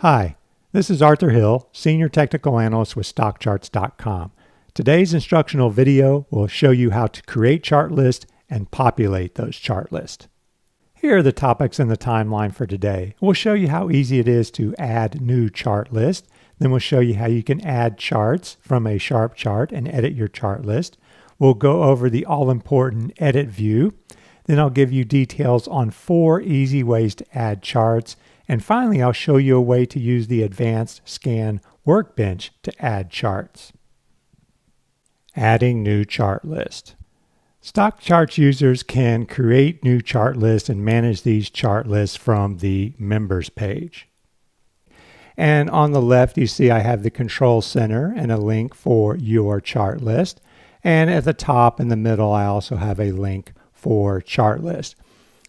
Hi, this is Arthur Hill, Senior Technical Analyst with StockCharts.com. Today's instructional video will show you how to create chart lists and populate those chart lists. Here are the topics in the timeline for today. We'll show you how easy it is to add new chart lists. Then we'll show you how you can add charts from a SharpChart and edit your chart list. We'll go over the all-important edit view. Then I'll give you details on 4 easy ways to add charts. And finally, I'll show you a way to use the advanced scan workbench to add charts. Adding new chart list. StockCharts users can create new chart lists and manage these chart lists from the members page. And on the left, you see I have the control center and a link for your chart list. And at the top in the middle, I also have a link for chart list.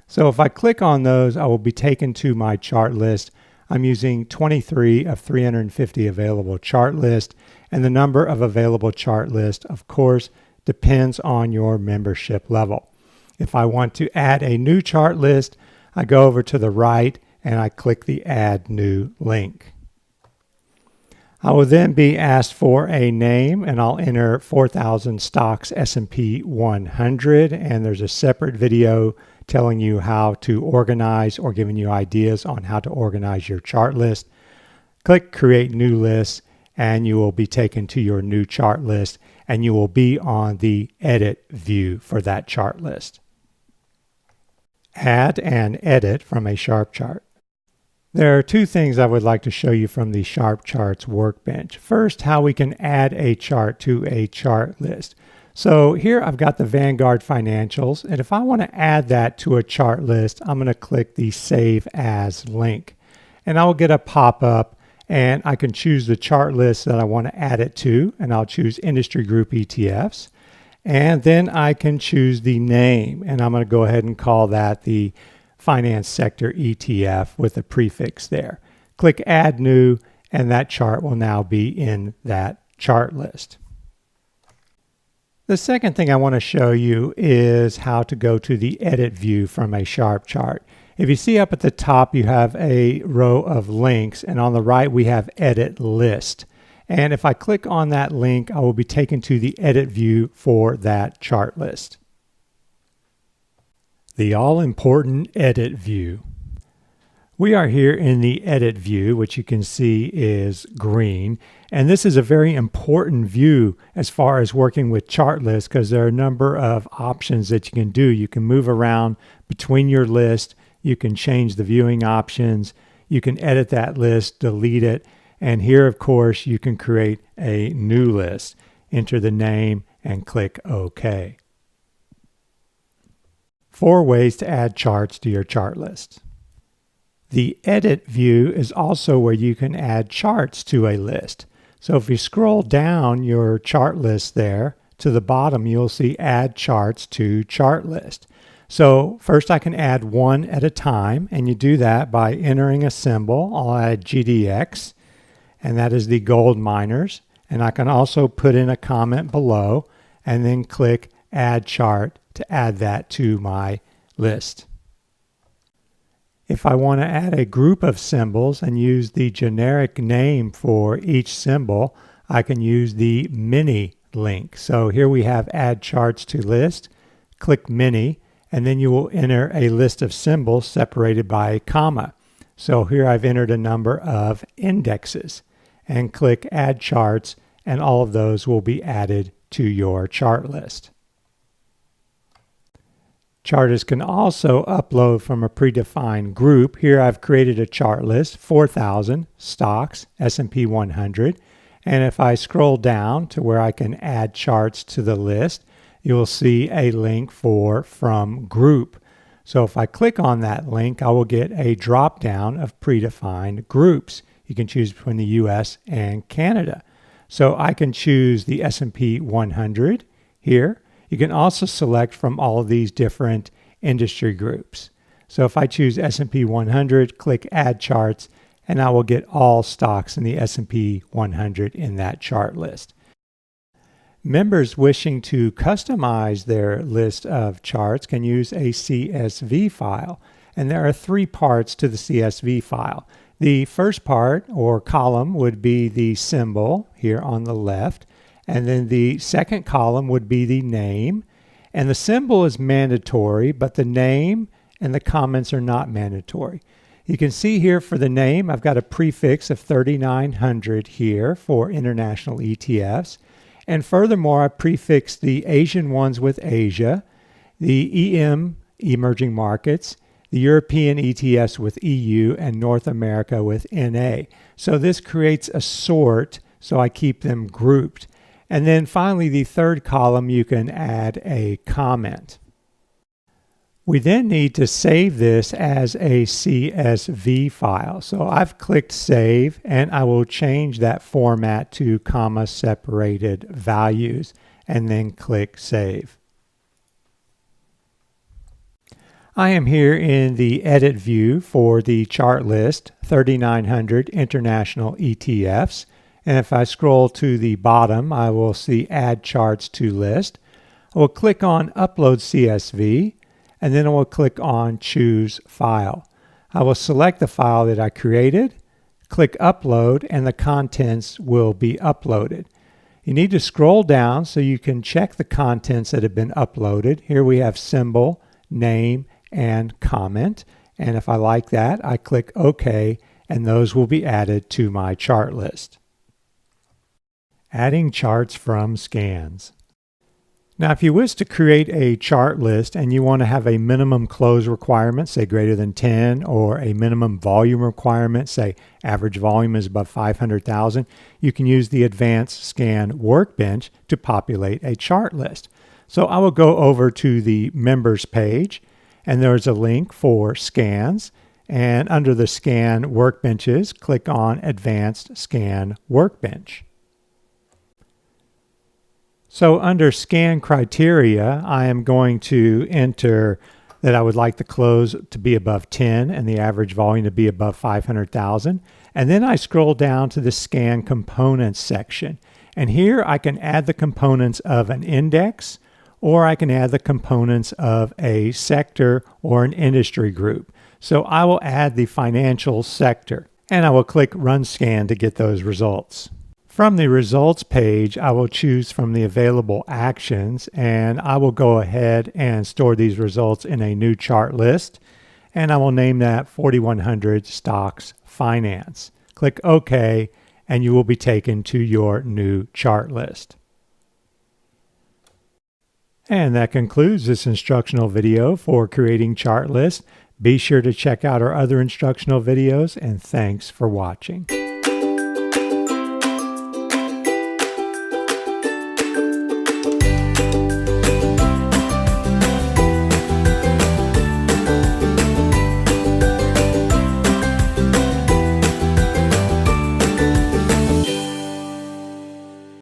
So if I click on those, I will be taken to my chart list. I'm using 23 of 350 available chart lists, and the number of available chart lists, of course, depends on your membership level. If I want to add a new chart list, I go over to the right and I click the Add New link. I will then be asked for a name, and I'll enter 4,000 stocks S&P 100, and there's a separate video telling you how to organize or giving you ideas on how to organize your chart list. Click Create New List, and you will be taken to your new chart list, and you will be on the Edit view for that chart list. Add and edit from a SharpChart. There are 2 things I would like to show you from the SharpCharts workbench. First, how we can add a chart to a chart list. So here I've got the Vanguard financials, and if I want to add that to a chart list, I'm going to click the Save As link. And I will get a pop-up, and I can choose the chart list that I want to add it to, and I'll choose Industry Group ETFs. And then I can choose the name, and I'm going to go ahead and call that the Finance Sector ETF with a prefix there. Click Add New, and that chart will now be in that chart list. The second thing I want to show you is how to go to the edit view from a SharpChart. If you see up at the top, you have a row of links, and on the right we have Edit List. And if I click on that link, I will be taken to the edit view for that chart list. The all-important edit view. We are here in the edit view, which you can see is green. And this is a very important view as far as working with chart lists, because there are a number of options that you can do. You can move around between your list. You can change the viewing options. You can edit that list, delete it. And here, of course, you can create a new list. Enter the name and click OK. 4 ways to add charts to your chart list. The edit view is also where you can add charts to a list. So if you scroll down your chart list there to the bottom, you'll see Add Charts to Chart List. So first I can add one at a time, and you do that by entering a symbol. I'll add GDX, and that is the gold miners. And I can also put in a comment below and then click Add Chart to add that to my list. If I want to add a group of symbols and use the generic name for each symbol, I can use the mini link. So here we have Add Charts to List. Click Mini, and then you will enter a list of symbols separated by a comma. So here I've entered a number of indexes, and click Add Charts, and all of those will be added to your chart list. Chartists can also upload from a predefined group. Here I've created a chart list, 4,000 stocks, S&P 100. And if I scroll down to where I can add charts to the list, you'll see a link for From Group. So if I click on that link, I will get a drop down of predefined groups. You can choose between the US and Canada. So I can choose the S&P 100 here. You can also select from all of these different industry groups. So if I choose S&P 100, click Add Charts, and I will get all stocks in the S&P 100 in that chart list. Members wishing to customize their list of charts can use a CSV file. And there are 3 parts to the CSV file. The first part or column would be the symbol here on the left, and then the second column would be the name. And the symbol is mandatory, but the name and the comments are not mandatory. You can see here for the name, I've got a prefix of 3900 here for international ETFs. And furthermore, I prefixed the Asian ones with Asia, the EM, emerging markets, the European ETFs with EU, and North America with NA. So this creates a sort, so I keep them grouped. And then finally, the third column, you can add a comment. We then need to save this as a CSV file. So I've clicked Save, and I will change that format to comma-separated values, and then click Save. I am here in the Edit view for the chart list 3900 International ETFs. And if I scroll to the bottom, I will see Add Charts to List. I will click on Upload CSV, and then I will click on Choose File. I will select the file that I created, click Upload, and the contents will be uploaded. You need to scroll down so you can check the contents that have been uploaded. Here we have symbol, name, and comment. And if I like that, I click OK, and those will be added to my chart list. Adding charts from scans. Now, if you wish to create a chart list and you want to have a minimum close requirement, say greater than 10, or a minimum volume requirement, say average volume is above 500,000, you can use the Advanced Scan Workbench to populate a chart list. So I will go over to the Members page, and there's a link for scans. And under the Scan Workbenches, click on Advanced Scan Workbench. So under Scan Criteria, I am going to enter that I would like the close to be above 10 and the average volume to be above 500,000. And then I scroll down to the Scan Components section. And here I can add the components of an index, or I can add the components of a sector or an industry group. So I will add the financial sector, and I will click Run Scan to get those results. From the results page, I will choose from the available actions, and I will go ahead and store these results in a new chart list, and I will name that 4100 Stocks Finance. Click OK, and you will be taken to your new chart list. And that concludes this instructional video for creating chart lists. Be sure to check out our other instructional videos, and thanks for watching.